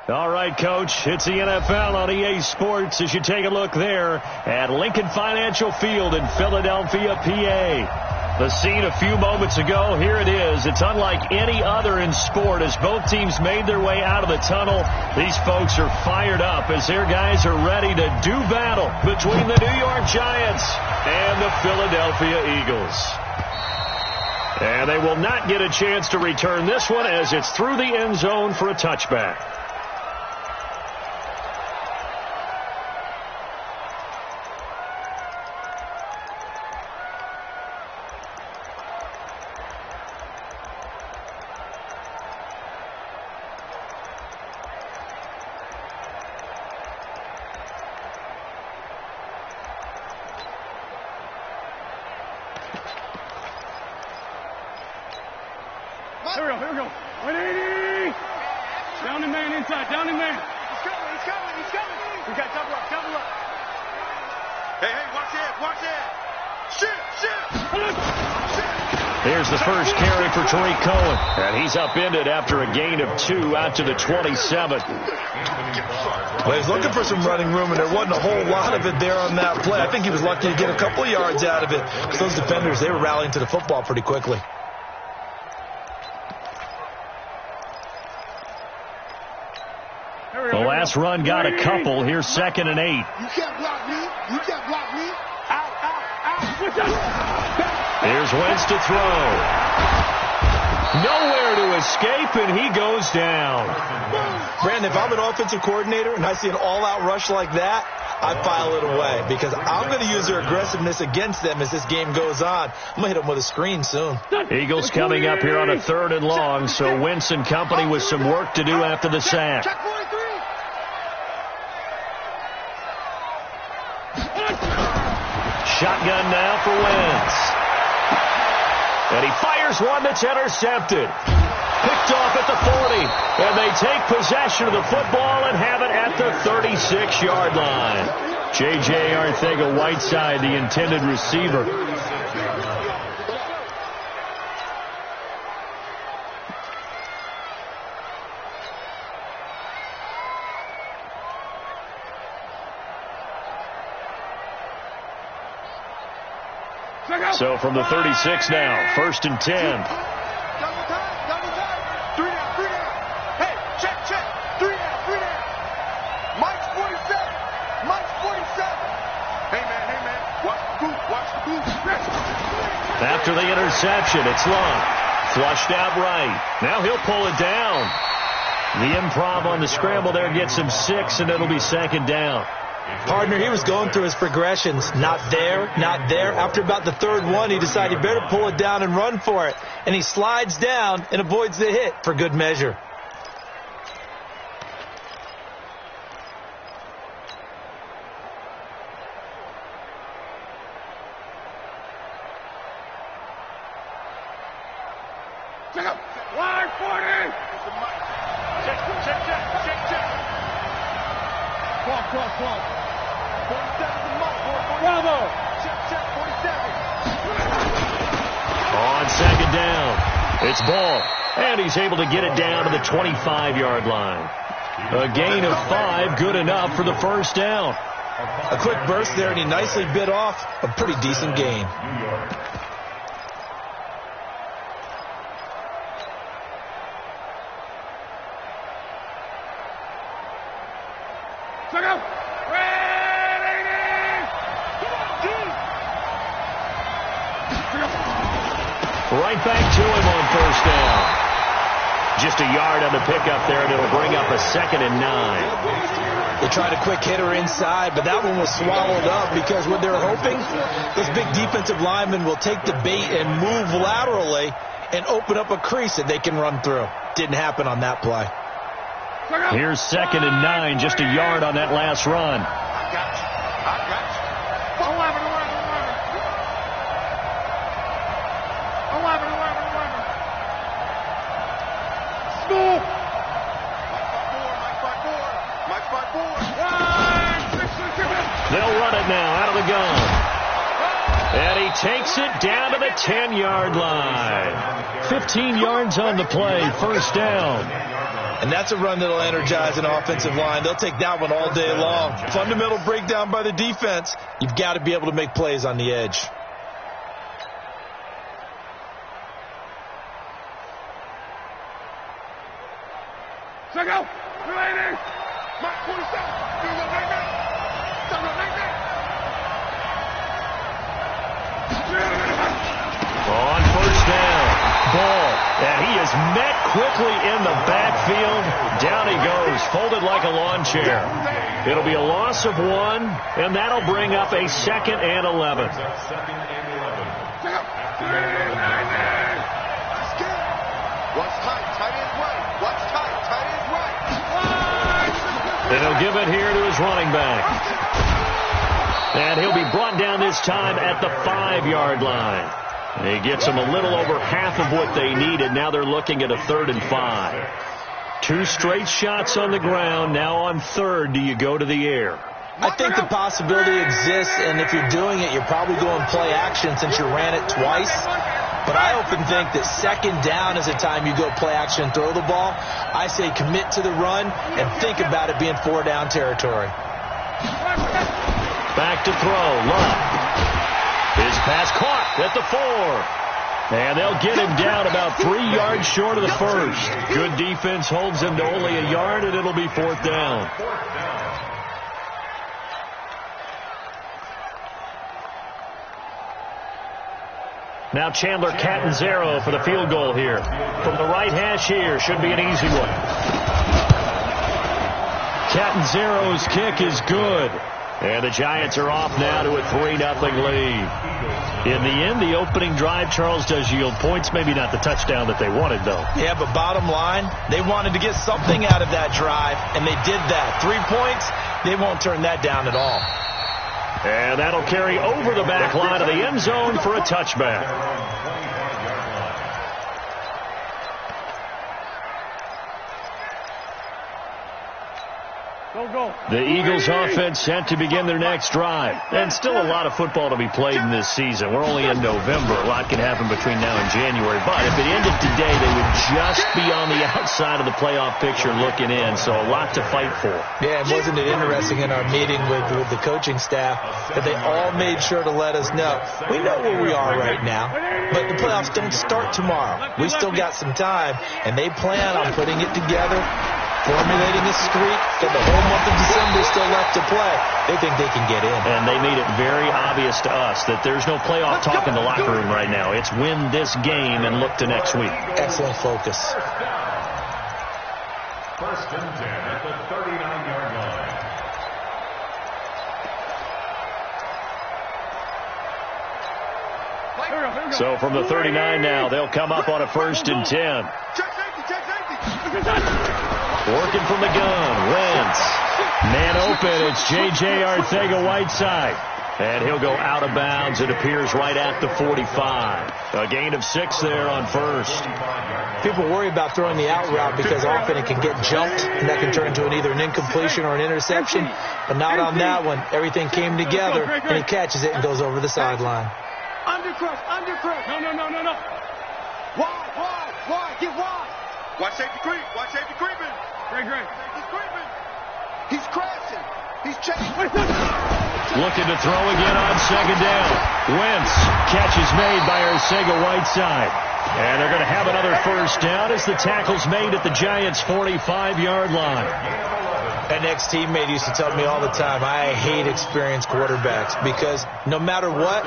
All right, Coach, it's the NFL on EA Sports as you take a look there at Lincoln Financial Field in Philadelphia, PA. The scene a few moments ago, here it is. It's unlike any other in sport as both teams made their way out of the tunnel. These folks are fired up as their guys are ready to do battle between the New York Giants and the Philadelphia Eagles. And they will not get a chance to return this one as it's through the end zone for a touchback. Here we go. 180. Down the man inside. Down the man. He's coming. We got double up. Hey, watch it. Shoot. There's the first carry for Tariq Cohen. And he's upended after a gain of 2 out to the 27. Well, he's looking for some running room, and there wasn't a whole lot of it there on that play. I think he was lucky to get a couple of yards out of it because those defenders, they were rallying to the football pretty quickly. The last run got a couple. Here's 2nd and 8. You can't block me. Out. Here's Wentz to throw. Nowhere to escape, and he goes down. Brandon, if I'm an offensive coordinator and I see an all-out rush like that, I file it away because I'm going to use their aggressiveness against them as this game goes on. I'm going to hit them with a screen soon. Eagles coming up here on a 3rd and long, so Wentz and company with some work to do after the sack. Shotgun now for Wentz. And he fires one that's intercepted. Picked off at the 40. And they take possession of the football and have it at the 36-yard line. J.J. Arcega-Whiteside, the intended receiver. So from the 36 now, 1st and 10. Double time. 3 down. Hey, check. 3 down. Mike's 47. Hey, man. Watch the boot. After the interception, it's long. Flushed out right. Now he'll pull it down. The improv on the scramble there gets him 6, and it'll be 2nd down. Partner, he was going through his progressions. Not there. After about the 3rd one, he decided he better pull it down and run for it. And he slides down and avoids the hit for good measure. Line 40. Check. Clock. 47 to Mike. Bravo. Check. 47. On 2nd down, it's Ball. And he's able to get it down to the 25-yard line. A gain of 5, good enough for the 1st down. A quick burst there, and he nicely bit off a pretty decent gain. Right back to him on 1st down. Just a yard on the pickup there, and it'll bring up a 2nd and 9. They tried a quick hitter inside, but that one was swallowed up because what they're hoping, this big defensive lineman will take the bait and move laterally and open up a crease that they can run through. Didn't happen on that play. Here's 2nd and 9, just a yard on that last run. I got you. 11. Smooth. Mike's by 4. They'll run it now out of the gun. And he takes it down to the 10-yard line. 15 yards on the play, 1st down. And that's a run that'll energize an offensive line. They'll take that one all day long. Fundamental breakdown by the defense. You've got to be able to make plays on the edge. Check out. Relating. Mark 47. Do the right there. Do the right there. On first down, Ball, and he is met quickly in the backfield. Down he goes, folded like a lawn chair. It'll be a loss of 1, and that'll bring up a 2nd and 11. Watch tight, tight end right. Watch tight, tight end right. And he'll give it here to his running back. And he'll be brought down this time at the 5-yard line. And he gets them a little over half of what they needed. Now they're looking at a 3rd and 5. 2 straight shots on the ground. Now on 3rd, do you go to the air? I think the possibility exists, and if you're doing it, you're probably going play action since you ran it twice. But I often think that 2nd down is the time you go play action and throw the ball. I say commit to the run and think about it being 4-down territory. Back to throw. Love. His pass caught at the 4. And they'll get him down about 3 yards short of the 1st. Good defense holds him to only a yard, and it'll be 4th down. Now Chandler Catanzaro for the field goal here. From the right hash here, should be an easy one. Catanzaro's kick is good. And the Giants are off now to a 3-0 lead. In the end, the opening drive, Charles, does yield points. Maybe not the touchdown that they wanted, though. Yeah, but bottom line, they wanted to get something out of that drive, and they did that. 3 points, they won't turn that down at all. And that'll carry over the back line of the end zone for a touchback. The Eagles offense set to begin their next drive. And still a lot of football to be played in this season. We're only in November. A lot can happen between now and January. But if it ended today, they would just be on the outside of the playoff picture looking in. So a lot to fight for. Yeah, and wasn't it interesting in our meeting with the coaching staff that they all made sure to let us know. We know where we are right now, but the playoffs don't start tomorrow. We still got some time, and they plan on putting it together, formulating a streak, got the whole month of December still left to play. They think they can get in. And they made it very obvious to us that there's no playoff talk in the locker room right now. It's win this game and look to next week. Excellent focus. 1st and 10 at the 39-yard line. So from the 39 now, they'll come up on a 1st and 10. Working from the gun, Wentz. Man open, it's J.J. Arcega-Whiteside. And he'll go out of bounds. It appears right at the 45. A gain of 6 there on 1st. People worry about throwing the out route because often it can get jumped, and that can turn into either an incompletion or an interception. But not on that one. Everything came together, and he catches it and goes over the sideline. Undercrush. No. Wide. Get wide. Watch safety creep. Creeping. Great. He's creeping. He's crashing. He's checking. Looking to throw again on 2nd down. Wentz. Catch is made by Arcega-Whiteside. And they're going to have another 1st down as the tackle's made at the Giants' 45-yard line. An ex-teammate used to tell me all the time, I hate experienced quarterbacks because no matter what,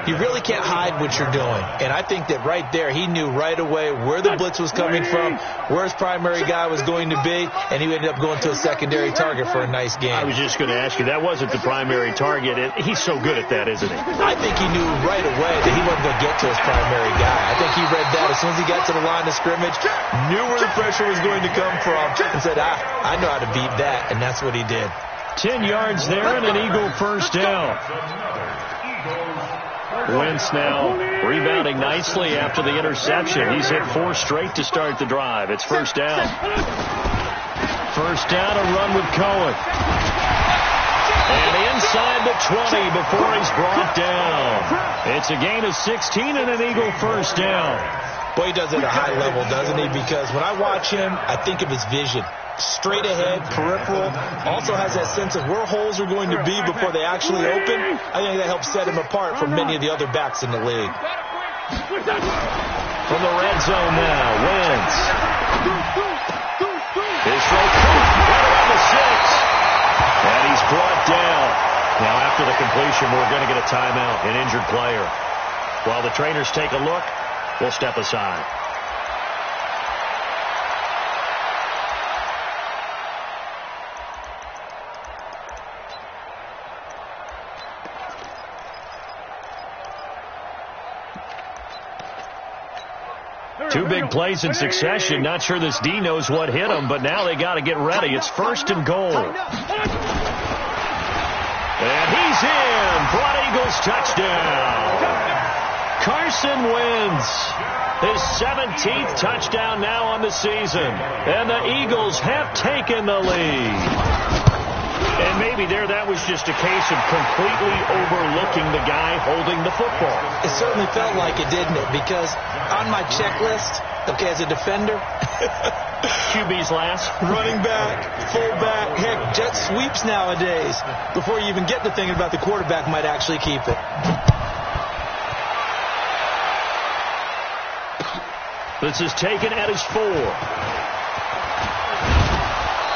you really can't hide what you're doing. And I think that right there, he knew right away where the blitz was coming from, where his primary guy was going to be, and he ended up going to a secondary target for a nice game. I was just going to ask you, that wasn't the primary target. He's so good at that, isn't he? I think he knew right away that he wasn't going to get to his primary guy. I think he read that as soon as he got to the line of scrimmage, knew where the pressure was going to come from, and said, I know how to beat that. And that's what he did. 10 yards there and an Eagle 1st down. Wentz now rebounding nicely after the interception. He's hit 4 straight to start the drive. It's 1st down. 1st down, a run with Cohen. And inside the 20 before he's brought down. It's a gain of 16 and an Eagle 1st down. Well, he does it at a high level, doesn't he? Because when I watch him, I think of his vision. Straight ahead, peripheral, also has that sense of where holes are going to be before they actually open. I think that helps set him apart from many of the other backs in the league. From the red zone now, Wentz. His throw right around the 6. And he's brought down. Now, after the completion, we're going to get a timeout, an injured player. While the trainers take a look, we'll step aside. Two big plays in succession. Not sure this D knows what hit him, but now they got to get ready. It's 1st and goal. And he's in. Broad Eagles touchdown. Carson Wentz. His 17th touchdown now on the season. And the Eagles have taken the lead. And maybe that was just a case of completely overlooking the guy holding the football. It certainly felt like it, didn't it? Because on my checklist, okay, as a defender, QB's last. Running back, fullback, heck, jet sweeps nowadays. Before you even get to thinking about the quarterback might actually keep it. This is taken at his 4.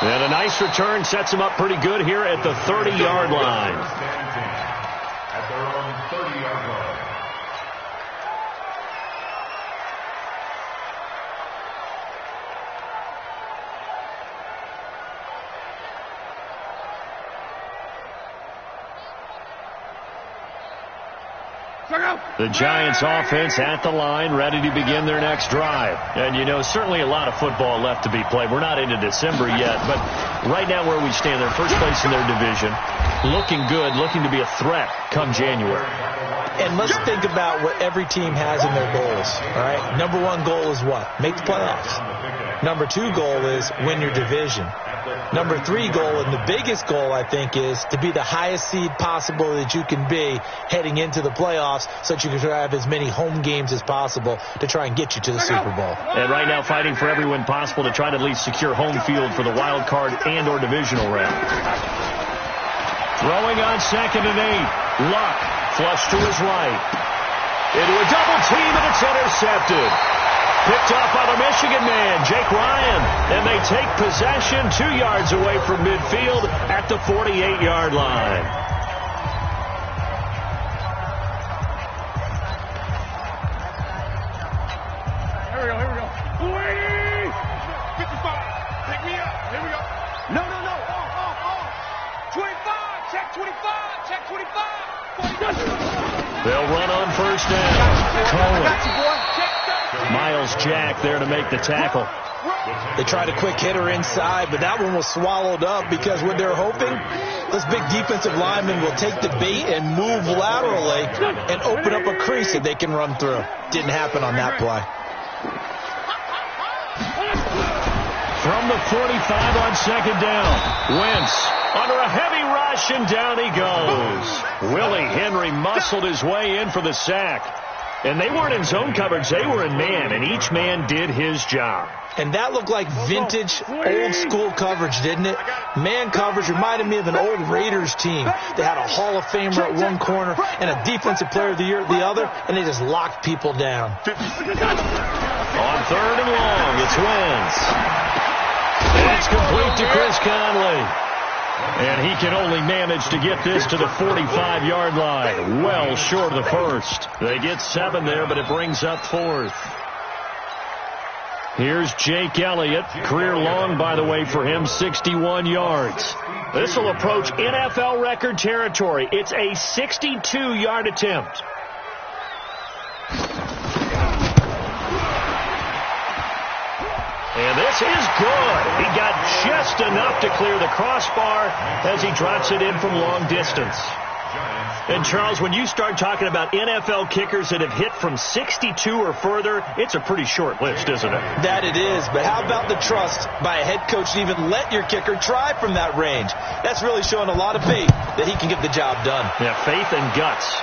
And a nice return sets him up pretty good here at the 30-yard line. At their own 30-yard line. The Giants offense at the line, ready to begin their next drive. And, you know, certainly a lot of football left to be played. We're not into December yet, but right now where we stand, they're first place in their division, looking good, looking to be a threat come January. And let's think about what every team has in their goals, all right? Number 1 goal is what? Make the playoffs. Number 2 goal is win your division. Number 3 goal, and the biggest goal, I think, is to be the highest seed possible that you can be heading into the playoffs so that you can have as many home games as possible to try and get you to the Super Bowl. And right now fighting for every win possible to try to at least secure home field for the wild card and or divisional round. Throwing on 2nd and 8. Luck flush to his right. Into a double team, and it's intercepted. Picked off by the Michigan man, Jake Ryan. And they take possession 2 yards away from midfield at the 48-yard line. Here we go. 55. Pick me up. Here we go. No. 25. Check 25. Check 25. They'll run on 1st down. Cohen. Miles Jack there to make the tackle. They tried a quick hitter inside, but that one was swallowed up because what they're hoping, this big defensive lineman will take the bait and move laterally and open up a crease that they can run through. Didn't happen on that play. From the 45 on 2nd down, Wentz under a heavy rush, and down he goes. Willie Henry muscled his way in for the sack. And they weren't in zone coverage, they were in man, and each man did his job. And that looked like vintage, old-school coverage, didn't it? Man coverage reminded me of an old Raiders team. They had a Hall of Famer at one corner and a Defensive Player of the Year at the other, and they just locked people down. On 3rd and long, it's Wentz. And it's complete to Chris Conley. And he can only manage to get this to the 45-yard line. Well short of the 1st. They get 7 there, but it brings up 4th. Here's Jake Elliott. Career long, by the way, for him, 61 yards. This will approach NFL record territory. It's a 62-yard attempt. And this is good. He got just enough to clear the crossbar as he drops it in from long distance. And, Charles, when you start talking about NFL kickers that have hit from 62 or further, it's a pretty short list, isn't it? That it is. But how about the trust by a head coach to even let your kicker try from that range? That's really showing a lot of faith that he can get the job done. Yeah, faith and guts.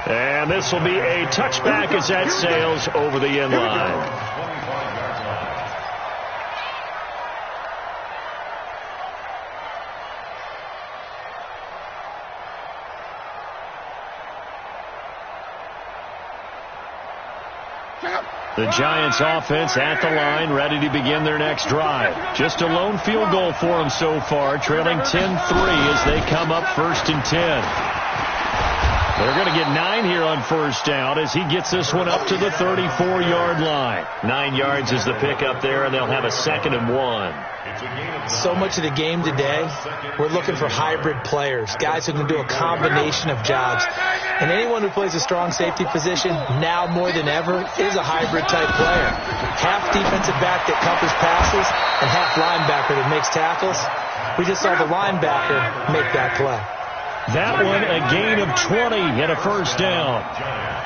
And this will be a touchback as that sails over the end line. The Giants offense at the line, ready to begin their next drive. Just a lone field goal for them so far, trailing 10-3 as they come up 1st and 10. They're going to get 9 here on first down as he gets this one up to the 34-yard line. 9 yards is the pickup there, and they'll have a 2nd and 1. So much of the game today, we're looking for hybrid players, guys who can do a combination of jobs. And anyone who plays a strong safety position, now more than ever, is a hybrid-type player. Half defensive back that covers passes and half linebacker that makes tackles. We just saw the linebacker make that play. That one, a gain of 20 and a first down.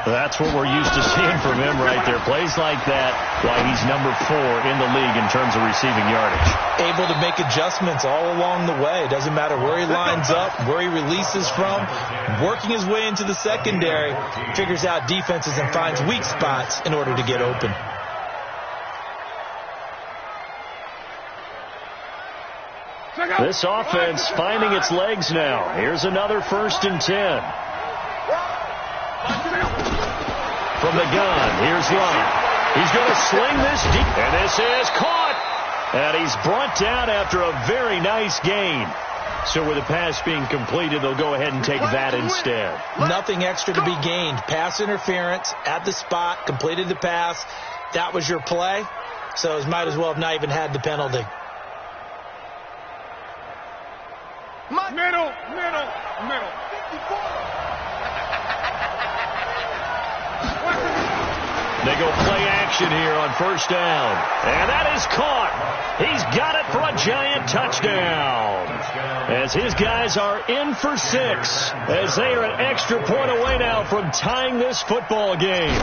That's what we're used to seeing from him right there. Plays like that, why he's number 4 in the league in terms of receiving yardage. Able to make adjustments all along the way. Doesn't matter where he lines up, where he releases from. Working his way into the secondary, figures out defenses and finds weak spots in order to get open. This offense finding its legs now. Here's another 1st and 10. From the gun, here's Lott. He's going to sling this deep. And this is caught. And he's brought down after a very nice gain. So with the pass being completed, they'll go ahead and take that instead. Nothing extra to be gained. Pass interference at the spot, completed the pass. That was your play. So it might as well have not even had the penalty. Middle. They go play action here on first down. And that is caught. He's got it for a Giant touchdown. As his guys are in for 6. As they are an extra point away now from tying this football game.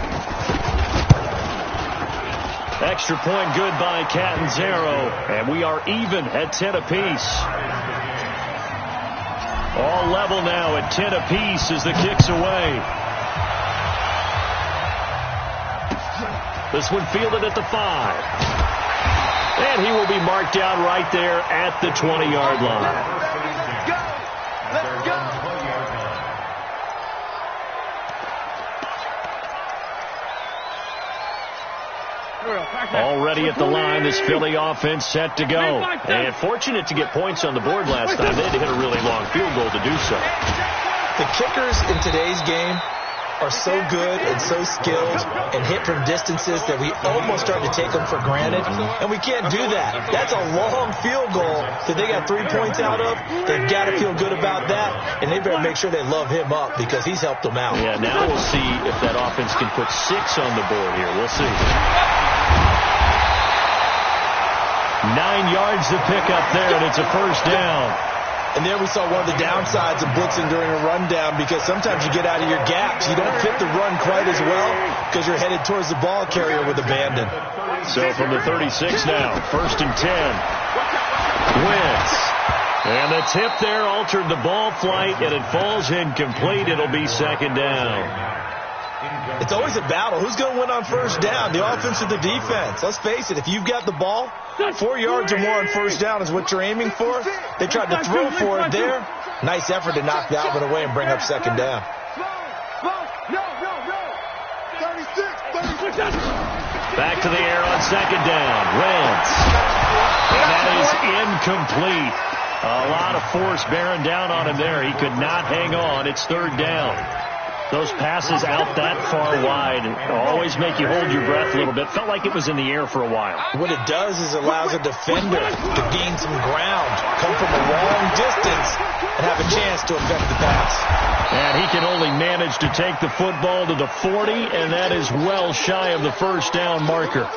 Extra point good by Catanzaro. And we are even at 10 apiece. All level now at 10 apiece as the kick's away. This one fielded at the 5. And he will be marked down right there at the 20-yard line. Let's go. Already at the line, this Philly offense set to go. And fortunate to get points on the board last time. They had to hit a really long field goal to do so. The kickers in today's game are so good and so skilled and hit from distances that we almost start to take them for granted. And we can't do that. That's a long field goal that they got 3 points out of. They've got to feel good about that. And they better make sure they love him up because he's helped them out. Yeah, now we'll see if that offense can put 6 on the board here. We'll see. 9 yards to pick up there, and it's a first down. And there we saw one of the downsides of blitzing during a rundown because sometimes you get out of your gaps. You don't fit the run quite as well because you're headed towards the ball carrier with abandon. So from the 36 now, 1st and 10. Wentz. And the tip there altered the ball flight, and it falls incomplete. It'll be 2nd down. It's always a battle. Who's going to win on first down? The offense or the defense? Let's face it, if you've got the ball, 4 yards or more on first down is what you're aiming for. They tried to throw for it there. Nice effort to knock that one away and bring up 2nd down. Back to the air on 2nd down. Wentz. And that is incomplete. A lot of force bearing down on him there. He could not hang on. It's 3rd down. Those passes out that far wide always make you hold your breath a little bit. Felt like it was in the air for a while. What it does is it allows a defender to gain some ground, come from a long distance, and have a chance to affect the pass. And he can only manage to take the football to the 40, and that is well shy of the first down marker.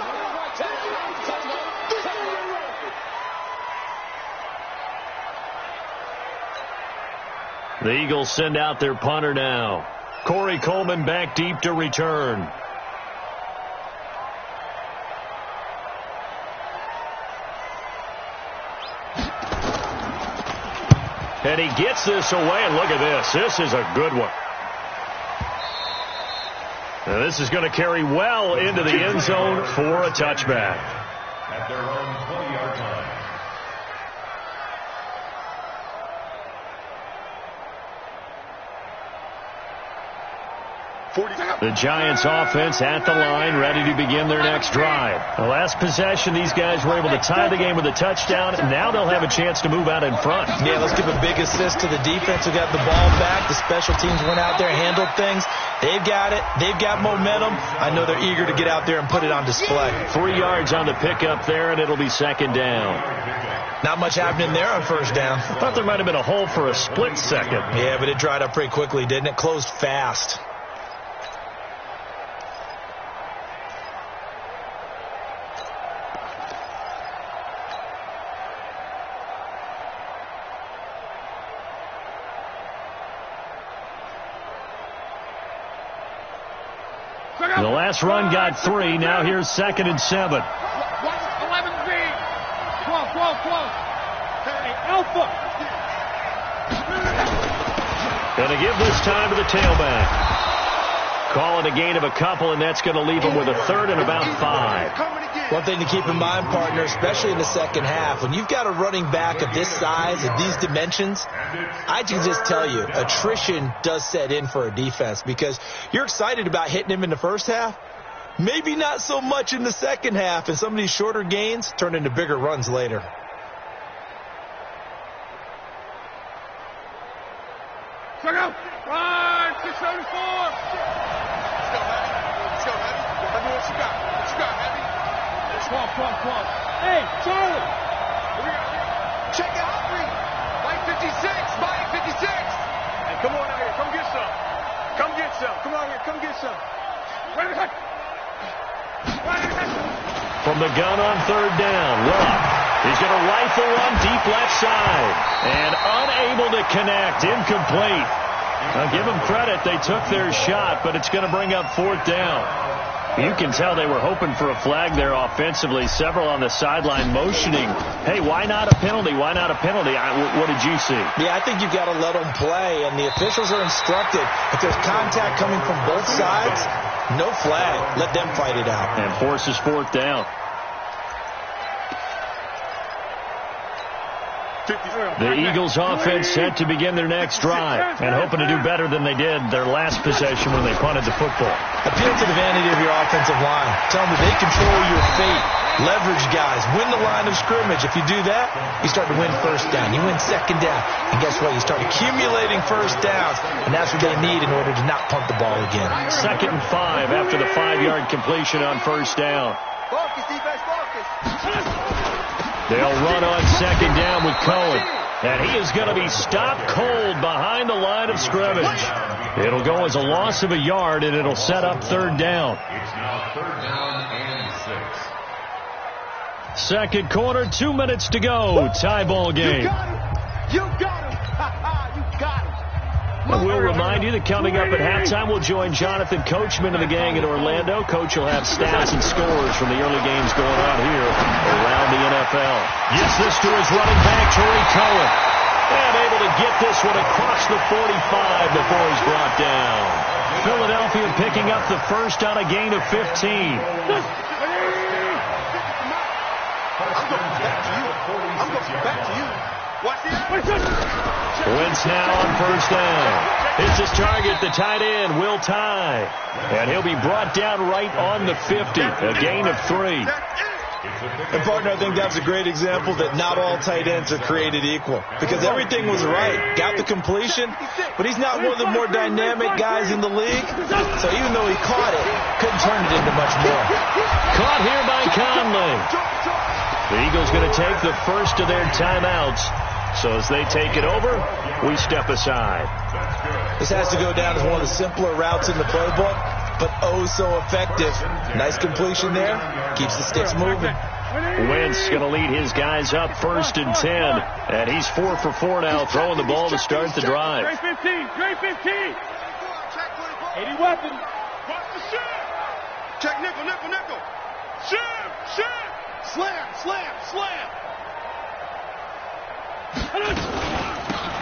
The Eagles send out their punter now. Corey Coleman back deep to return. And he gets this away, and look at this. This is a good one. Now this is going to carry well into the end zone for a touchback. At their own 20-yard line. The Giants offense at the line, ready to begin their next drive. The last possession, these guys were able to tie the game with a touchdown. Now they'll have a chance to move out in front. Yeah, let's give a big assist to the defense who got the ball back. The special teams went out there, handled things. They've got it. They've got momentum. I know they're eager to get out there and put it on display. 3 yards on the pickup there, and it'll be second down. Not much happening there on first down. I thought there might have been a hole for a split second. Yeah, but it dried up pretty quickly, didn't it? Closed fast. The last run got 3. Now here's 2nd and 7. 11 B. 12. Hey, Alpha. Going to give this time to the tailback. Call it a gain of a couple, and that's going to leave them with a 3rd and about 5. One thing to keep in mind, partner, especially in the second half, when you've got a running back of this size, of these dimensions, I can just tell you, attrition does set in for a defense because you're excited about hitting him in the first half. Maybe not so much in the second half, and some of these shorter gains turn into bigger runs later. Check out. Run, 674. Let's go, Heavy. Let me know what you got. What you got, Heavy? 12. Hey, Charlie. Check out Humphrey. Mike 56. Mike 56. Hey, come on out here. Come get some. Come on here. Come get some. Right in the cut. From the gun on 3rd down, Luck. He's going to rifle one deep left side. And unable to connect. Incomplete. Now give them credit. They took their shot, but it's going to bring up 4th down. You can tell they were hoping for a flag there offensively. Several on the sideline motioning, hey, why not a penalty? Why not a penalty? What did you see? Yeah, I think you've got to let them play, and the officials are instructed. If there's contact coming from both sides, no flag. Let them fight it out. And forces 4th down. The Eagles offense set to begin their next drive and hoping to do better than they did their last possession when they punted the football. Appeal to the vanity of your offensive line. Tell them that they control your fate. Leverage guys. Win the line of scrimmage. If you do that, you start to win first down. You win second down. And guess what? You start accumulating first downs. And that's what they need in order to not punt the ball again. 2nd and 5 after the 5-yard completion on first down. Focus, defense, focus. They'll run on 2nd down with Cohen. And he is going to be stopped cold behind the line of scrimmage. It'll go as a loss of a yard, and it'll set up 3rd down. It's now 3rd down and 6. Second quarter, 2 minutes to go. Tie ball game. You got him. You got him. And we'll remind you that coming up at halftime, we'll join Jonathan Coachman and the gang in Orlando. Coach will have stats and scores from the early games going on here around the NFL. Yes, this to his running back, Tariq Cohen. And able to get this one across the 45 before he's brought down. Philadelphia picking up the first on a gain of 15. I'm going back to you. Watch this. Wentz now on first down. Hits his target, the tight end, Will Tye. And he'll be brought down right on the 50. A gain of 3. And, partner, I think that's a great example that not all tight ends are created equal. Because everything was right. Got the completion, but he's not one of the more dynamic guys in the league. So even though he caught it, couldn't turn it into much more. Caught here by Conley. The Eagles going to take the first of their timeouts. So as they take it over, we step aside. This has to go down as one of the simpler routes in the playbook, but oh so effective. Nice completion there. Keeps the sticks moving. Wentz going to lead his guys up 1st and 10. And he's 4 for 4 now, throwing the ball to start the drive. Straight 15. 80 weapon. Watch the shim. Check nickel. Shim. Slam.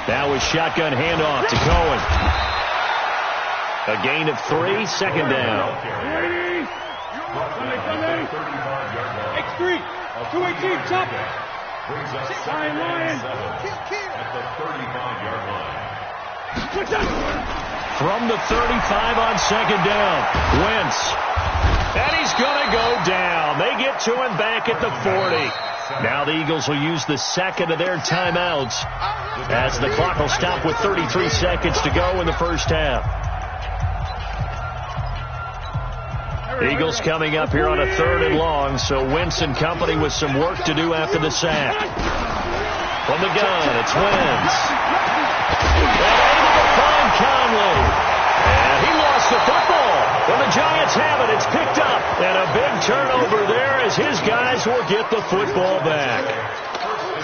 That was shotgun handoff to Cohen. A gain of 3, second down. X3, 218, chop it. Brings up Lion, Lion. at the 35-yard line. From the 35 on second down, Wentz. And he's going to go down. They get to him back at the 40. Now the Eagles will use the second of their timeouts as the clock will stop with 33 seconds to go in the first half. Eagles coming up here on a 3rd and long, so Wentz and company with some work to do after the sack. From the gun, it's Wentz. And able to find Conley. And he lost the football. When the Giants have it, it's picked up. And a big turnover there as his guys will get the football back.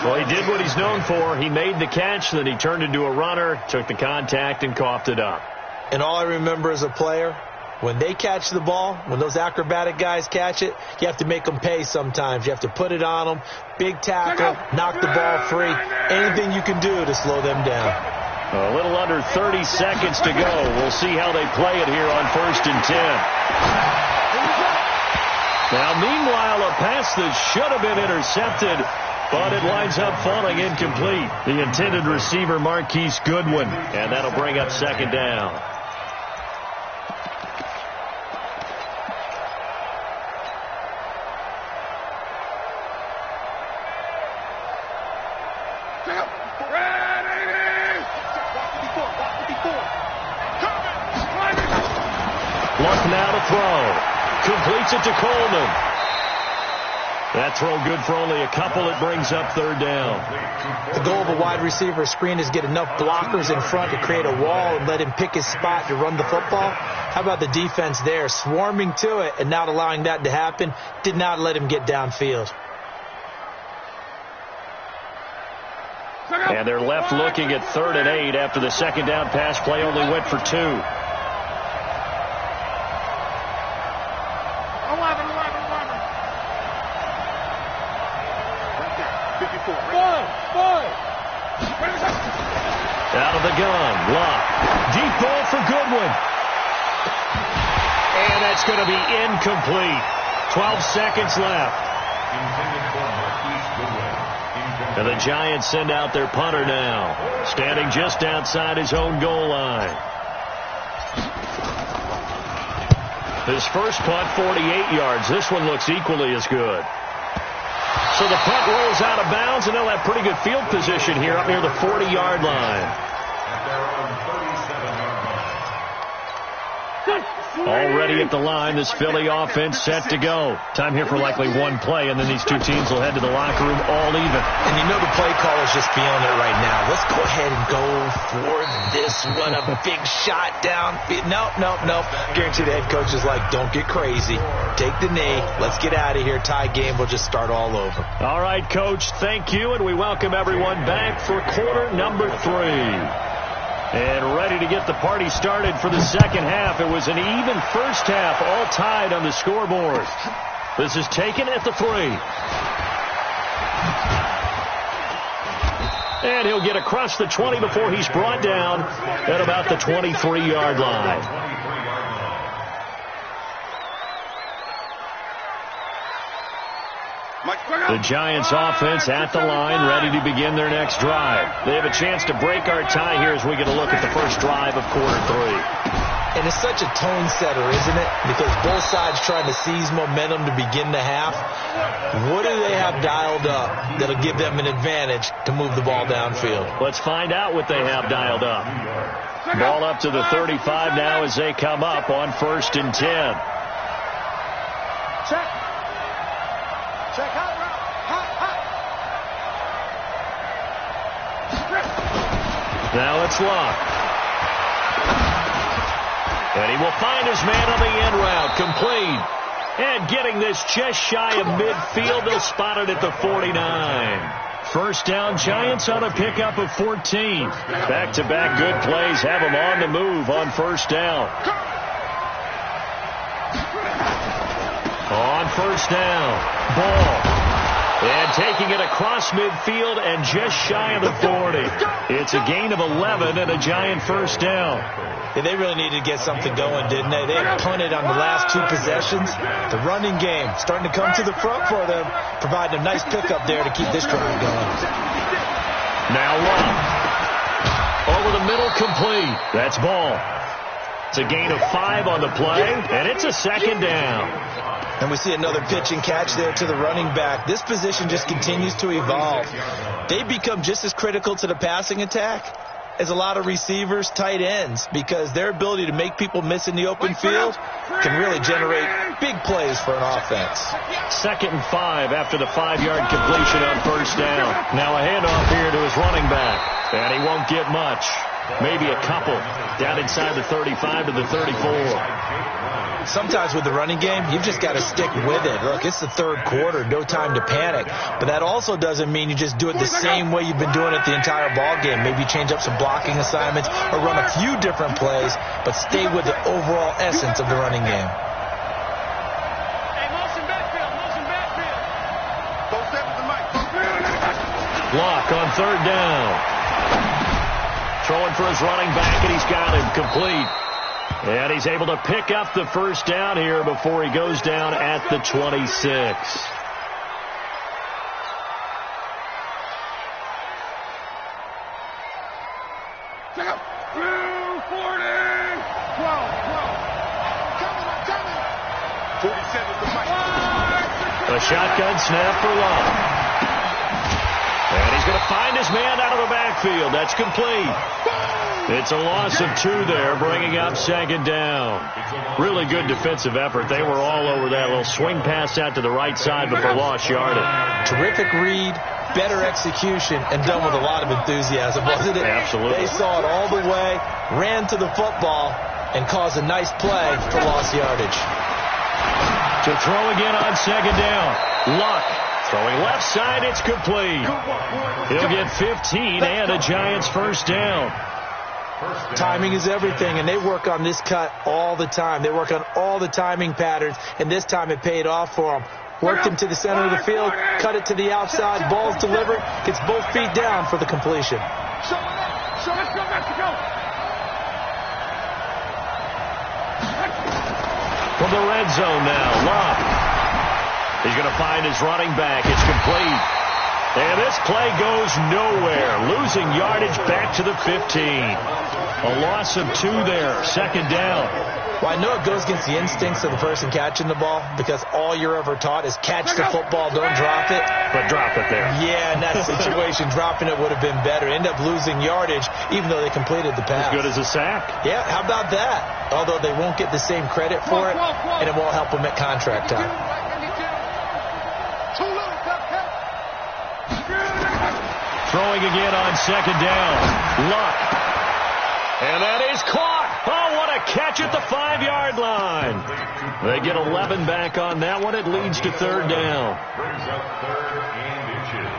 Well, he did what he's known for. He made the catch, then he turned into a runner, took the contact, and coughed it up. And all I remember as a player, when they catch the ball, when those acrobatic guys catch it, you have to make them pay sometimes. You have to put it on them, big tackle, knock the ball free, anything you can do to slow them down. A little under 30 seconds to go. We'll see how they play it here on 1st and 10. Now, meanwhile, a pass that should have been intercepted, but it winds up falling incomplete. The intended receiver, Marquise Goodwin, and that'll bring up second down. Luck now to throw. Completes it to Coleman. That throw good for only a couple. It brings up 3rd down. The goal of a wide receiver screen is get enough blockers in front to create a wall and let him pick his spot to run the football. How about the defense there, swarming to it and not allowing that to happen? Did not let him get downfield. And they're left looking at 3rd and 8 after the second down pass play only went for 2. Out of the gun, Luck. Deep ball for Goodwin. And that's going to be incomplete. 12 seconds left. And the Giants send out their punter now, standing just outside his own goal line. His first punt, 48 yards. This one looks equally as good. So the punt rolls out of bounds, and they'll have pretty good field position here up near the 40-yard line. Already at the line, this Philly offense set to go. Time here for likely one play, and then these two teams will head to the locker room all even. And you know the play call is just beyond it right now. Let's go ahead and go for this one. A big shot down. Nope. Guarantee the head coach is like, don't get crazy. Take the knee. Let's get out of here. Tie game. We'll just start all over. All right, Coach, thank you, and we welcome everyone back for quarter number 3. And ready to get the party started for the second half. It was an even first half, all tied on the scoreboard. This is taken at the 3. And he'll get across the 20 before he's brought down at about the 23-yard line. The Giants offense at the line, ready to begin their next drive. They have a chance to break our tie here as we get a look at the first drive of quarter 3. And it's such a tone setter, isn't it? Because both sides trying to seize momentum to begin the half. What do they have dialed up that'll give them an advantage to move the ball downfield? Let's find out what they have dialed up. Ball up to the 35 now as they come up on 1st and 10. Check. Check hot route. Hot. Now it's Luck. And he will find his man on the end route. Complete. And getting this just shy of midfield. They'll spot it at the 49. First down, Giants on a pickup of 14. Back-to-back good plays have them on the move on first down. On first down, Ball. And taking it across midfield and just shy of the 40. It's a gain of 11 and a Giant first down. Yeah, they really needed to get something going, didn't they? They had punted on the last 2 possessions. The running game starting to come to the front for them, providing a nice pickup there to keep this drive going. Now Love. Over the middle, complete. That's ball. It's a gain of 5 on the play, and it's a second down. And we see another pitch and catch there to the running back. This position just continues to evolve. They become just as critical to the passing attack as a lot of receivers, tight ends, because their ability to make people miss in the open field can really generate big plays for an offense. 2nd and 5 after the 5-yard completion on first down. Now a handoff here to his running back, and he won't get much. Maybe a couple down inside the 35 to the 34. Sometimes with the running game, you've just got to stick with it. Look, it's the 3rd quarter, no time to panic. But that also doesn't mean you just do it the same way you've been doing it the entire ball game. Maybe change up some blocking assignments or run a few different plays, but stay with the overall essence of the running game. Block on 3rd down. Throwing for his running back, and he's got him complete. And he's able to pick up the first down here before he goes down at the 26. A shotgun snap for Love. And he's going to find his man out of the backfield. That's complete. It's a loss of 2 there, bringing up 2nd down. Really good defensive effort. They were all over that little swing pass out to the right side, but for lost yardage. Terrific read, better execution, and done with a lot of enthusiasm, wasn't it? Absolutely. They saw it all the way, ran to the football, and caused a nice play for lost yardage. To throw again on 2nd down. Luck. Throwing left side, it's complete. He'll get 15 and a Giants first down. Timing is everything, and they work on this cut all the time. They work on all the timing patterns, and this time it paid off for them. Worked him to the center of the field, cut it to the outside, ball's delivered, gets both feet down for the completion. From the red zone now, Love. He's going to find his running back. It's complete. And this play goes nowhere. Losing yardage back to the 15. A loss of 2 there. 2nd down. Well, I know it goes against the instincts of the person catching the ball because all you're ever taught is catch the football, don't drop it. But drop it there. Yeah, in that situation, dropping it would have been better. End up losing yardage even though they completed the pass. As good as a sack. Yeah, how about that? Although they won't get the same credit for it, and it won't help them at contract time. Throwing again on 2nd down. Luck. And that is caught. Oh, what a catch at the 5-yard line. They get 11 back on that one. It leads to 3rd down. Brings up 3rd and inches.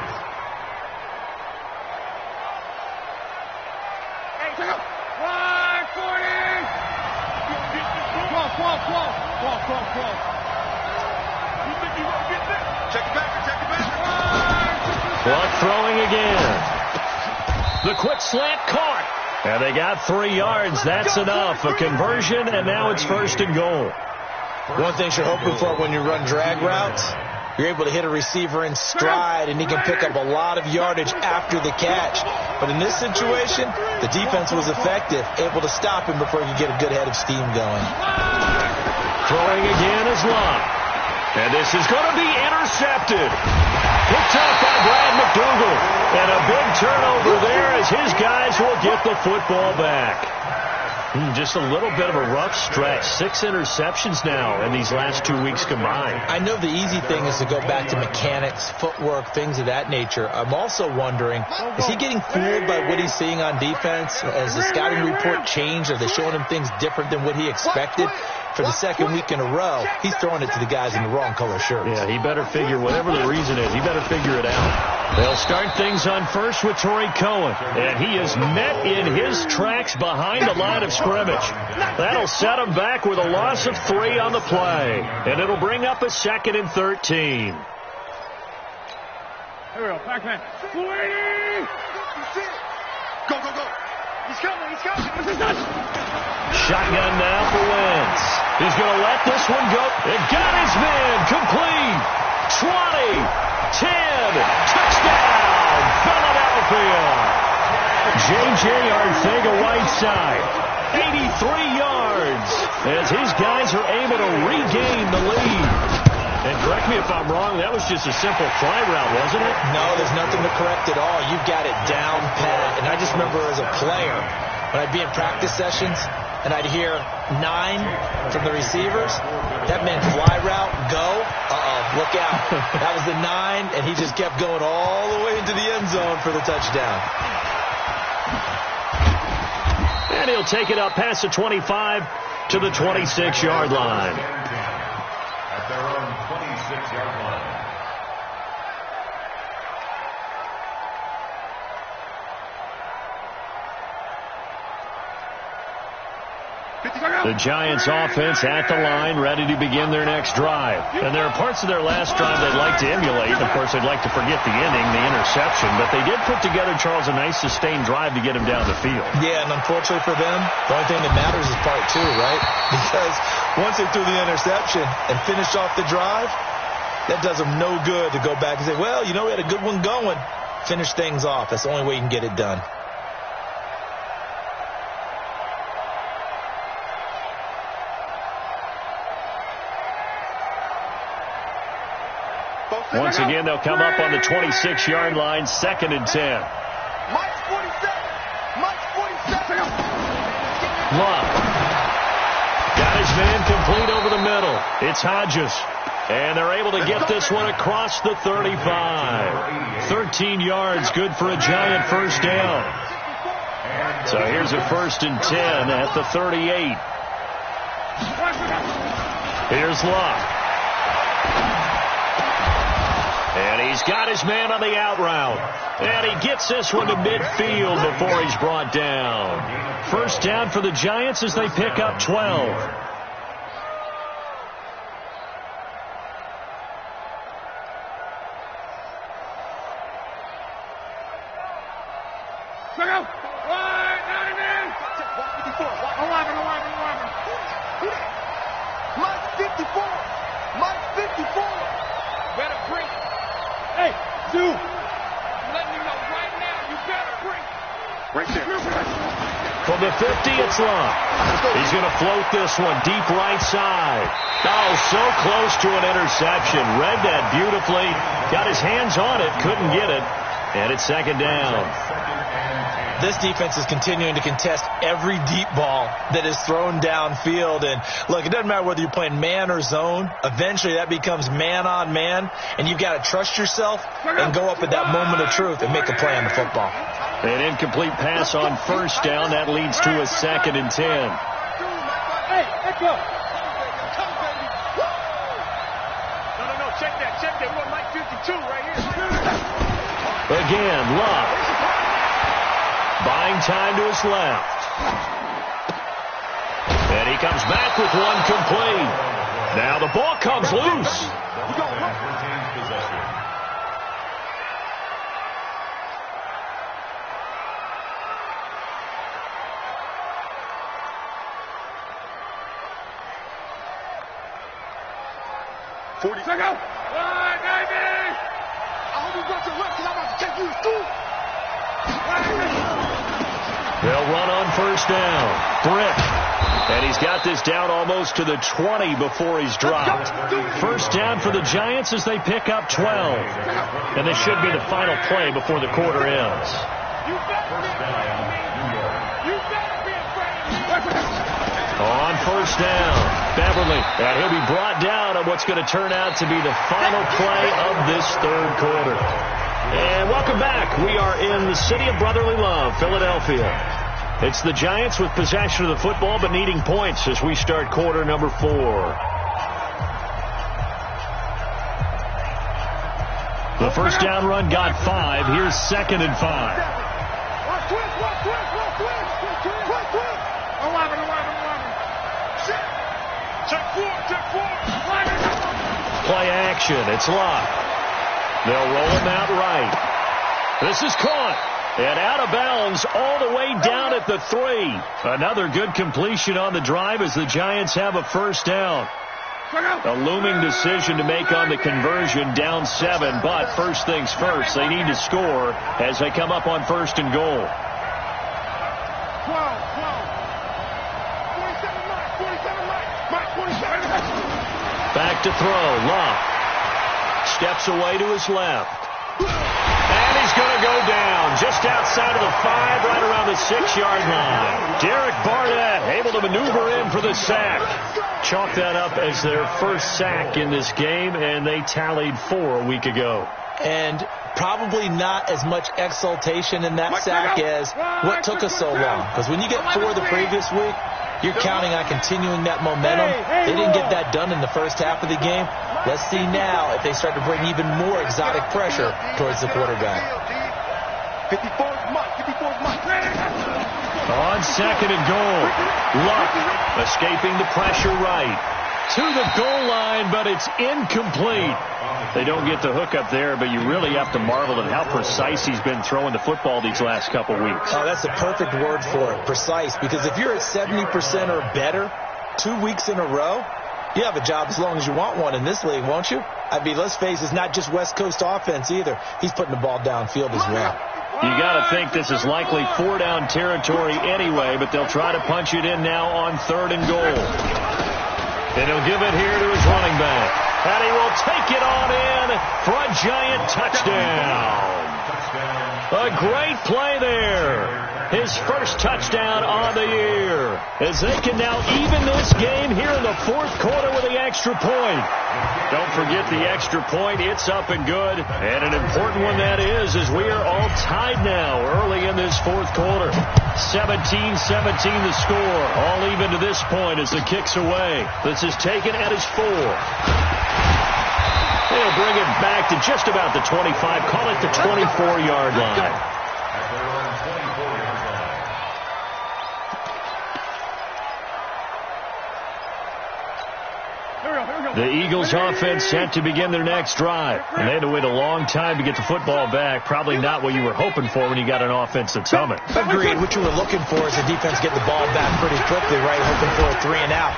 Luck throwing again. The quick slant caught. And they got 3 yards. That's enough. A conversion, and now it's 1st and goal. One thing you're hoping for when you run drag routes, you're able to hit a receiver in stride, and he can pick up a lot of yardage after the catch. But in this situation, the defense was effective, able to stop him before he could get a good head of steam going. Throwing again is Luck. And this is going to be intercepted. Picked up by Brad McDougal. And a big turnover there as his guys will get the football back. Just a little bit of a rough stretch. 6 interceptions now in these last 2 weeks combined. I know the easy thing is to go back to mechanics, footwork, things of that nature. I'm also wondering, is he getting fooled by what he's seeing on defense? Has the scouting report changed? Are they showing him things different than what he expected? For the 2nd week in a row, he's throwing it to the guys in the wrong color shirts. Yeah, he better figure, whatever the reason is, he better figure it out. They'll start things on first with Torrey Cohen. And he is met in his tracks behind the line of scrimmage. That'll set him back with a loss of 3 on the play. And it'll bring up a 2nd and 13. Here we go. Back man. Go, go, go. He's coming. He's coming. What's his touch? Shotgun now for Wentz. He's going to let this one go. It got his man. Complete. 20. 10. Touchdown. Philadelphia. J.J. Arcega-Whiteside. 83 yards as his guys are able to regain the lead. And correct me if I'm wrong, that was just a simple fly route, wasn't it? No, there's nothing to correct at all. You've got it down pat. And I just remember as a player, when I'd be in practice sessions and I'd hear 9 from the receivers, that meant fly route, go. Look out. That was the 9, and he just kept going all the way into the end zone for the touchdown. And he'll take it up past the 25 to the 26-yard line. At their own 26-yard line. The Giants offense at the line, ready to begin their next drive. And there are parts of their last drive they'd like to emulate. Of course, they'd like to forget the inning, the interception. But they did put together, Charles, a nice sustained drive to get him down the field. Yeah, and unfortunately for them, the only thing that matters is part 2, right? Because once they threw the interception and finished off the drive, that does them no good to go back and say, well, you know, we had a good one going. Finish things off. That's the only way you can get it done. Once again, they'll come up on the 26-yard line, 2nd and 10. Mike's 47. Mike's 47. Love. Got his man complete over the middle. It's Hodges. And they're able to get this one across the 35. 13 yards, good for a Giant first down. So here's a 1st and 10 at the 38. Here's Love. And he's got his man on the out route. And he gets this one to midfield before he's brought down. First down for the Giants as they pick up 12. Mike's 54. Mike's 54. Better break. Hey, dude. I'm letting you know right now, you better break. Right there. From the 50, it's Love. He's going to float this one deep right side. Oh, so close to an interception. Read that beautifully. Got his hands on it, couldn't get it. And it's 2nd down. This defense is continuing to contest every deep ball that is thrown downfield. And, look, it doesn't matter whether you're playing man or zone. Eventually, that becomes man-on-man, and you've got to trust yourself and go up at that moment of truth and make a play on the football. An incomplete pass on first down. That leads to a 2nd and 10. Hey, let's go. No, check that. We want Mike 52 right here. Again, Love. Buying time to his left. And he comes back with one complete. Now the ball comes loose. Retains possession. Check out. One, baby. I hope you brought your rep because I'm about to take you to school. They'll run on first down. Britt. And he's got this down almost to the 20 before he's dropped. First down for the Giants as they pick up 12. And this should be the final play before the quarter ends. On first down, Beverly. And he'll be brought down on what's going to turn out to be the final play of this 3rd quarter. And welcome back. We are in the city of brotherly love, Philadelphia. It's the Giants with possession of the football but needing points as we start quarter number 4. The first down run got 5. Here's 2nd and 5. Play action. It's Love. They'll roll him out right. This is caught. And out of bounds all the way down at the 3. Another good completion on the drive as the Giants have a first down. A looming decision to make on the conversion, down 7. But first things first, they need to score as they come up on first and goal. 12. 47, Back to throw. Luck steps away to his left. And he's going to go down just outside of the 5, right around the 6-yard line. Derek Barnett able to maneuver in for the sack. Chalk that up as their first sack in this game, and they tallied 4 a week ago. And probably not as much exultation in that sack as what took us so long. Because when you get 4 the previous week, you're counting on continuing that momentum. They didn't get that done in the first half of the game. Let's see now if they start to bring even more exotic pressure towards the quarterback. 54's Mike. On second and goal, Luck escaping the pressure right to the goal line, but it's incomplete. They don't get the hook up there, but you really have to marvel at how precise he's been throwing the football these last couple weeks. Oh, that's the perfect word for it, precise, because if you're at 70% or better 2 weeks in a row, you have a job as long as you want one in this league, won't you? I mean, let's face it, it's not just West Coast offense either. He's putting the ball downfield as well. You got to think this is likely 4-down territory anyway, but they'll try to punch it in now on third and goal. And he'll give it here to his running back. And he will take it on in for a Giant touchdown. A great play there. His first touchdown on the year, as they can now even this game here in the 4th quarter with the extra point. Don't forget the extra point. It's up and good. And an important one that is, as we are all tied now early in this 4th quarter. 17-17 the score. All even to this point as the kick's away. This is taken at his 4. They'll bring it back to just about the 25. Call it the 24-yard line. The Eagles offense set to begin their next drive. And they had to wait a long time to get the football back. Probably not what you were hoping for when you got an offense that's humming. Agreed. What you were looking for is the defense get the ball back pretty quickly, right? Hoping for a 3 and out.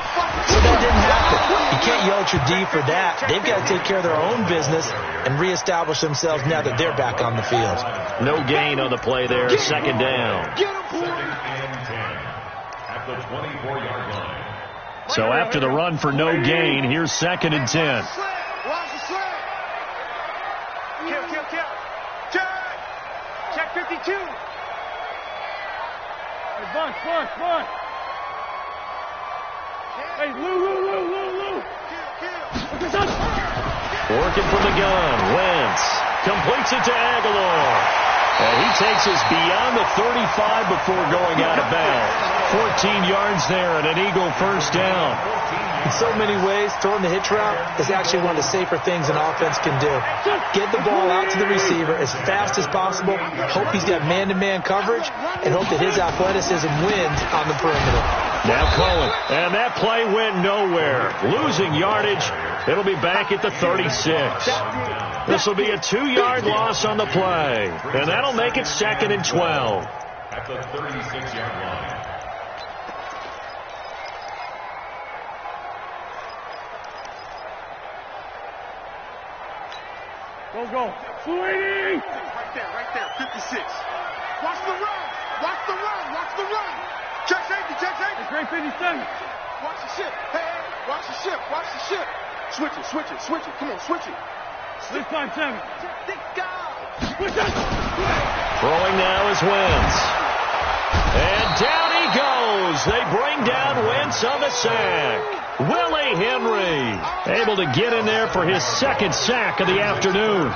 So that didn't happen. You can't yell at your D for that. They've got to take care of their own business and reestablish themselves now that they're back on the field. No gain on the play there. Second down. Second and 10 at the 24-yard line. So after the run for no gain, here's second and 10. Watch the slant. Kill. Check 52. Hey, Bunch. Hey, Lou. Working from the gun. Wentz completes it to Aguilar. And he takes us beyond the 35 before going out of bounds. 14 yards there and an Eagle first down. In so many ways, throwing the hitch route is actually one of the safer things an offense can do. Get the ball out to the receiver as fast as possible, hope he's got man-to-man coverage, and hope that his athleticism wins on the perimeter. Now Cohen, and that play went nowhere. Losing yardage. It'll be back at the 36. This will be a 2-yard loss on the play, and that'll make it second and 12. At the 36-yard line. Go. Sweetie! Right there. 56. Watch the run. Check safety. It's great 57. Watch the ship. Hey, watch the ship. Switch it. Come on, switch it. This time 7. Thick guy. Throwing now is Wentz. And down he goes. They bring down Wentz on the sack. Willie Henry able to get in there for his second sack of the afternoon.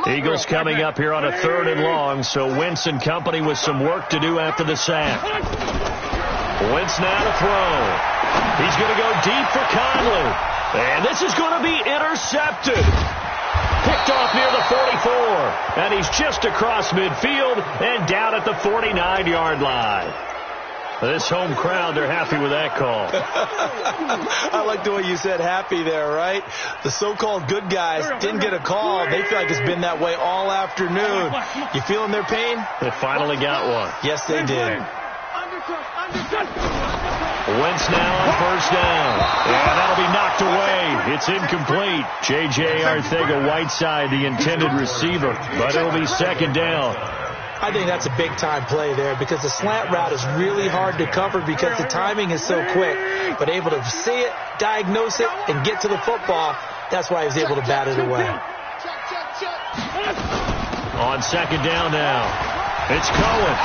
Eagles coming up here on a 3rd and long, so Wentz and company with some work to do after the sack. Wentz now to throw. He's going to go deep for Conley. And this is going to be intercepted. Picked off near the 44. And he's just across midfield and down at the 49-yard line. This home crowd, they're happy with that call. I like the way you said happy there, right? The so-called good guys didn't get a call. They feel like it's been that way all afternoon. You feeling their pain? They finally got one. Yes, they did. Wentz now on first down. And that'll be knocked away. It's incomplete. J.J. Arcega-Whiteside, the intended receiver. But it'll be second down. I think that's a big-time play there because the slant route is really hard to cover because the timing is so quick. But able to see it, diagnose it, and get to the football, that's why he was able to bat it away. On second down now, it's Cohen.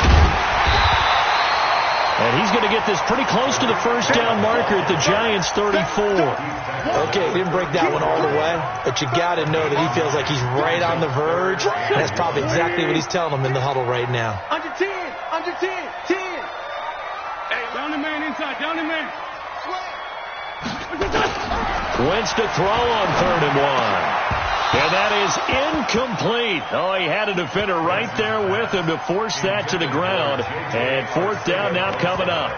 And he's going to get this pretty close to the first down marker at the Giants' 34. Okay, he didn't break that one all the way, but you got to know that he feels like he's right on the verge. And that's probably exactly what he's telling them in the huddle right now. Under 10, 10. Hey, down the man inside, down the man. Wentz to throw on 3rd and 1. And that is incomplete. Oh, he had a defender right there with him to force that to the ground. And 4th down now coming up.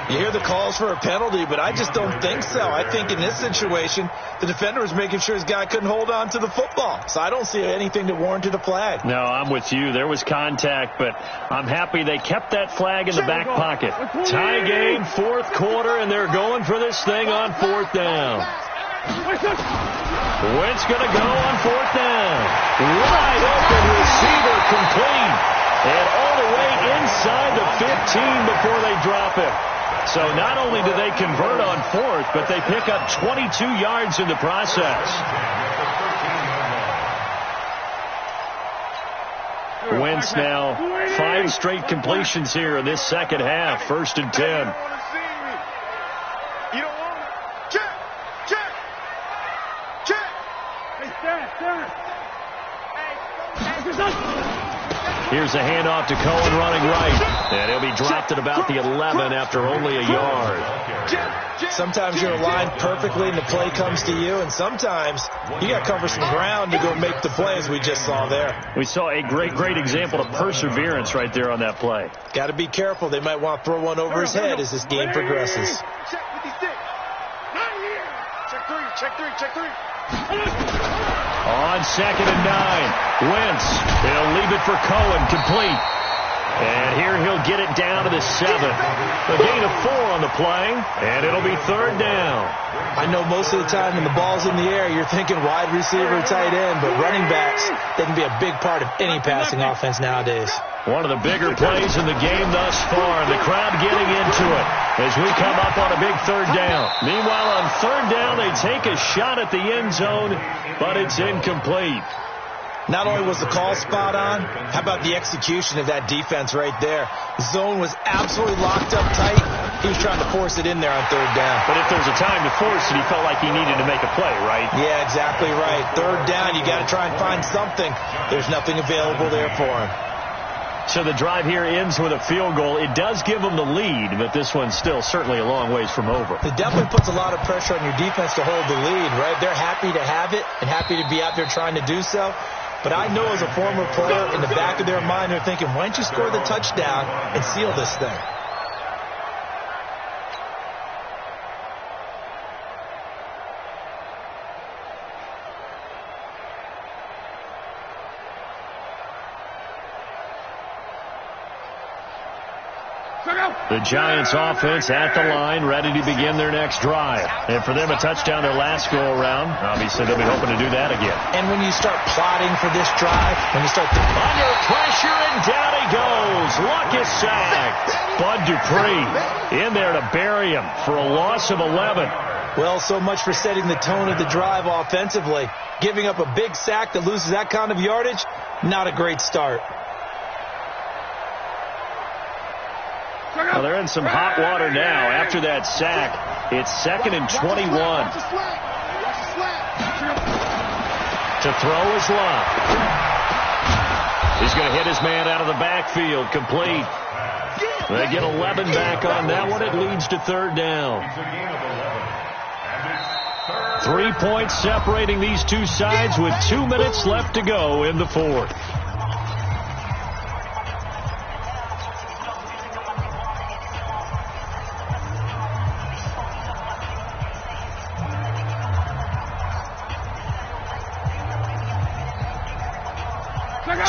You hear the calls for a penalty, but I just don't think so. I think in this situation, the defender was making sure his guy couldn't hold on to the football. So I don't see anything that warranted a flag. No, I'm with you. There was contact, but I'm happy they kept that flag in the back pocket. Tie game, 4th quarter, and they're going for this thing on 4th down. Wentz going to go on 4th down. Wide open receiver complete. And all the way inside the 15 before they drop it. So not only do they convert on 4th, but they pick up 22 yards in the process. Wentz now 5 straight completions here in this second half. 1st and 10. Here's a handoff to Cohen running right. And he'll be dropped at about the 11 after only a yard. Sometimes you're aligned perfectly and the play comes to you, and sometimes you got to cover some ground to go make the play, as we just saw there. We saw a great example of perseverance right there on that play. Got to be careful. They might want to throw one over his head as this game progresses. Check three. On 2nd and 9, Wentz. He'll leave it for Cohen, complete. And here he'll get it down to the 7. A gain of 4 on the play, and it'll be 3rd down. I know most of the time when the ball's in the air, you're thinking wide receiver, tight end, but running backs, they can be a big part of any passing offense nowadays. One of the bigger plays in the game thus far, and the crowd getting into it as we come up on a big 3rd down. Meanwhile, on 3rd down, they take a shot at the end zone, but it's incomplete. Not only was the call spot on, how about the execution of that defense right there? The zone was absolutely locked up tight. He was trying to force it in there on 3rd down. But if there was a time to force it, he felt like he needed to make a play, right? Yeah, exactly right. 3rd down, you got to try and find something. There's nothing available there for him. So the drive here ends with a field goal. It does give them the lead, but this one's still certainly a long ways from over. It definitely puts a lot of pressure on your defense to hold the lead, right? They're happy to have it and happy to be out there trying to do so. But I know as a former player, in the back of their mind, they're thinking, why don't you score the touchdown and seal this thing? The Giants offense at the line, ready to begin their next drive. And for them, a touchdown their last go-around. Obviously, they'll be hoping to do that again. And when you start plotting for this drive, when you start under pressure, and down he goes. Lucky sack. Bud Dupree in there to bury him for a loss of 11. Well, so much for setting the tone of the drive offensively. Giving up a big sack that loses that kind of yardage, not a great start. Well, they're in some hot water now. After that sack, it's 2nd and 21. To throw is Love. He's going to hit his man out of the backfield. Complete. They get 11 back on that one. It leads to 3rd down. 3 points separating these two sides with 2 minutes left to go in the 4th.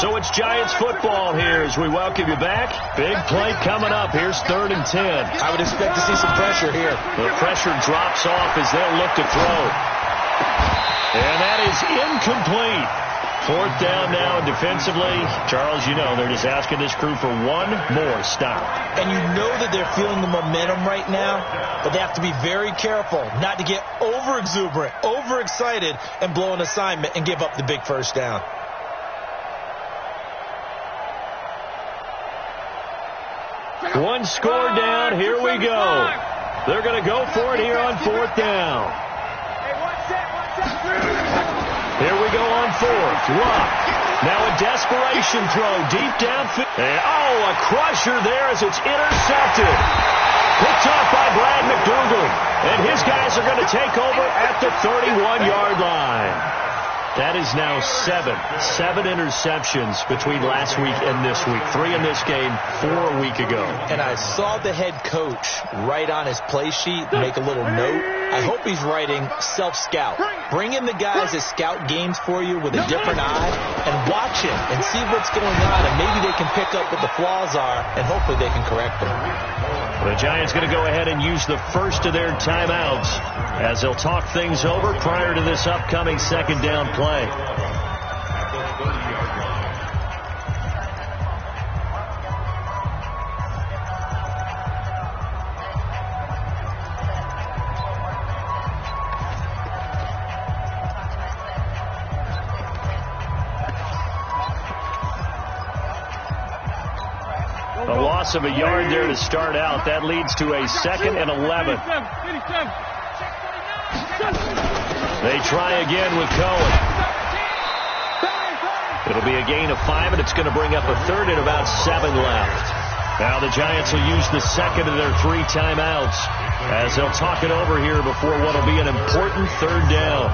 So it's Giants football here as we welcome you back. Big play coming up. Here's 3rd and 10. I would expect to see some pressure here. The pressure drops off as they'll look to throw. And that is incomplete. 4th down now, and defensively, Charles, you know, they're just asking this crew for one more stop. And you know that they're feeling the momentum right now, but they have to be very careful not to get over-exuberant, over-excited, and blow an assignment and give up the big first down. One score down. Here we go. They're going to go for it here on 4th down. Here we go on 4th. Luck. Now a desperation throw deep downfield. Oh, a crusher there as it's intercepted. Picked off by Brad McDougal. And his guys are going to take over at the 31-yard line. That is now 7 interceptions between last week and this week. 3 in this game, 4 a week ago. And I saw the head coach write on his play sheet, make a little note. I hope he's writing self-scout. Bring in the guys that scout games for you with a different eye and watch it and see what's going on, and maybe they can pick up what the flaws are, and hopefully they can correct them. The Giants going to go ahead and use the first of their timeouts as they'll talk things over prior to this upcoming 2nd down play. A loss of a yard there to start out. That leads to a 2nd and 11. They try again with Cohen. It'll be a gain of 5, and it's going to bring up a 3rd and about 7 left. Now the Giants will use the 2nd of their 3 timeouts as they'll talk it over here before what will be an important 3rd down.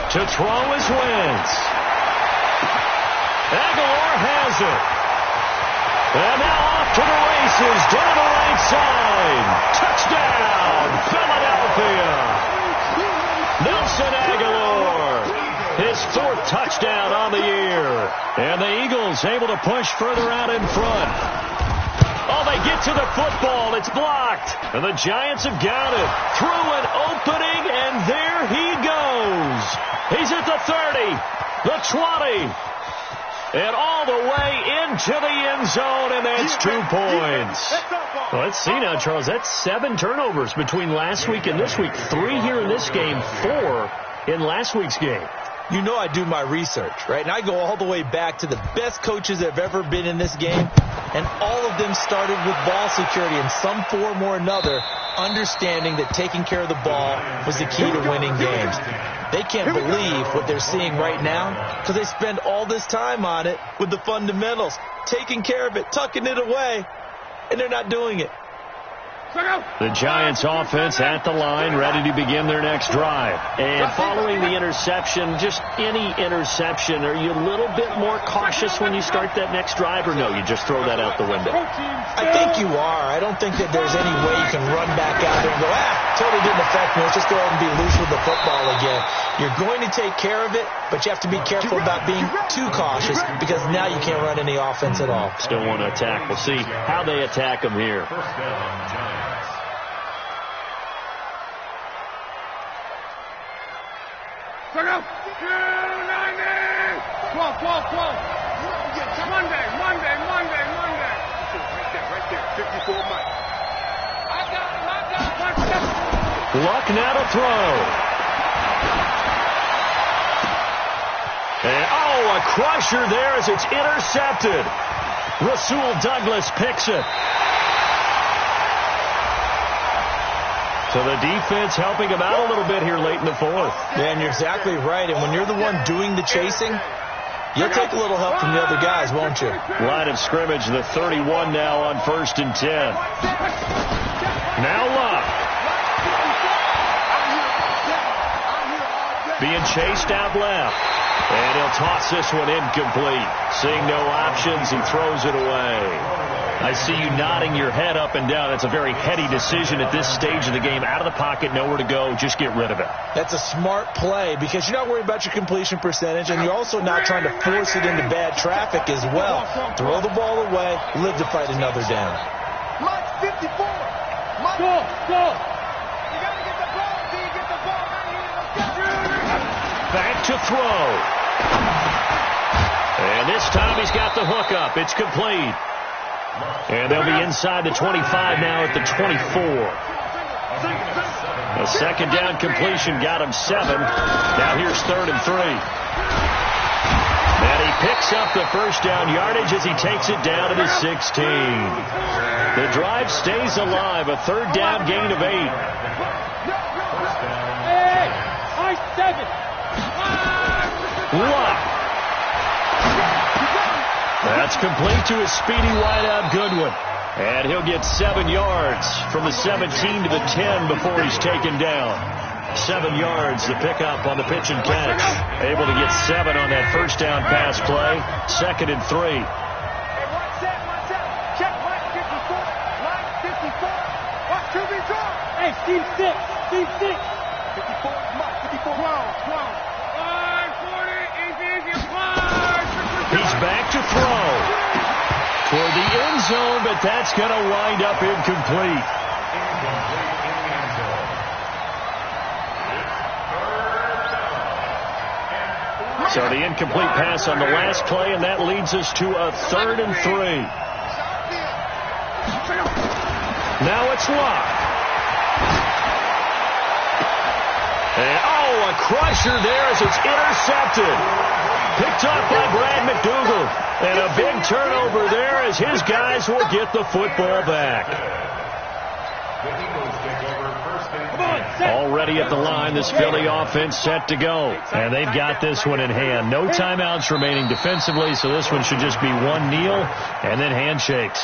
To throw is Wentz. Aguilar has it. And now off to the races down the right side. Touchdown, Philadelphia. Nelson Aguilar. His 4th touchdown on the year. And the Eagles able to push further out in front. Oh, they get to the football. It's blocked. And the Giants have got it. Through an opening, and there he goes. He's at the 30, the 20, and all the way into the end zone, and that's 2 points. Well, let's see now, Charles. That's 7 turnovers between last week and this week. 3 here in this game, 4 in last week's game. You know I do my research, right? And I go all the way back to the best coaches that have ever been in this game, and all of them started with ball security in some form or another, understanding that taking care of the ball was the key to winning games. They can't believe what they're seeing right now because they spend all this time on it with the fundamentals, taking care of it, tucking it away, and they're not doing it. The Giants offense at the line, ready to begin their next drive. And following the interception, just any interception, are you a little bit more cautious when you start that next drive, or no, you just throw that out the window? I think you are. I don't think that there's any way you can run back out there and go, totally didn't affect me. Let's just go ahead and be loose with the football again. You're going to take care of it, but you have to be careful about being too cautious because now you can't run any offense at all. Still want to attack. We'll see how they attack them here. First down, Giants. Monday. Right there. 54 Mike. I got him. Luck now to throw. And, a crusher there as it's intercepted. Rasul Douglas picks it. So the defense helping him out a little bit here late in the 4th. Yeah, and you're exactly right. And when you're the one doing the chasing, You'll take a little help from the other guys, won't you? Line of scrimmage, the 31 now on 1st and 10. Now Luck. Being chased out left. And he'll toss this one incomplete. Seeing no options, he throws it away. I see you nodding your head up and down. It's a very heady decision at this stage of the game. Out of the pocket, nowhere to go. Just get rid of it. That's a smart play because you're not worried about your completion percentage, and you're also not trying to force it into bad traffic as well. Throw the ball away, live to fight another down. Mike 54. Mike. Go. You got to get the ball. Do you get the ball right here? Let's go. Back to throw. And this time he's got the hook up. It's complete. And they'll be inside the 25 now at the 24. A second down completion got him 7. Now here's 3rd and 3. And he picks up the first down yardage as he takes it down to the 16. The drive stays alive. A 3rd down gain of 8. Hey, I 7. Luck. That's complete to his speedy wideout Goodwin. And he'll get 7 yards from the 17 to the 10 before he's taken down. 7 yards to pick up on the pitch and catch. Able to get 7 on that first down pass play. 2nd and 3. Hey, watch that. Check Mike 54. Mike 54. Watch 2v2. Hey, Steve 6. 54. Mike 54. Clown. 540. Easy. 5. He's back to throw. Toward the end zone, but that's going to wind up incomplete. So the incomplete pass on the last play, and that leads us to a 3rd and 3. Now it's Luck. And, a crusher there as it's intercepted. Picked up by Brad McDougal. And a big turnover there as his guys will get the football back. Already at the line, this Philly offense set to go. And they've got this one in hand. No timeouts remaining defensively, so this one should just be one kneel and then handshakes.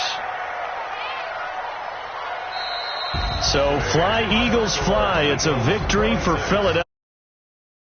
So fly, Eagles, fly. It's a victory for Philadelphia.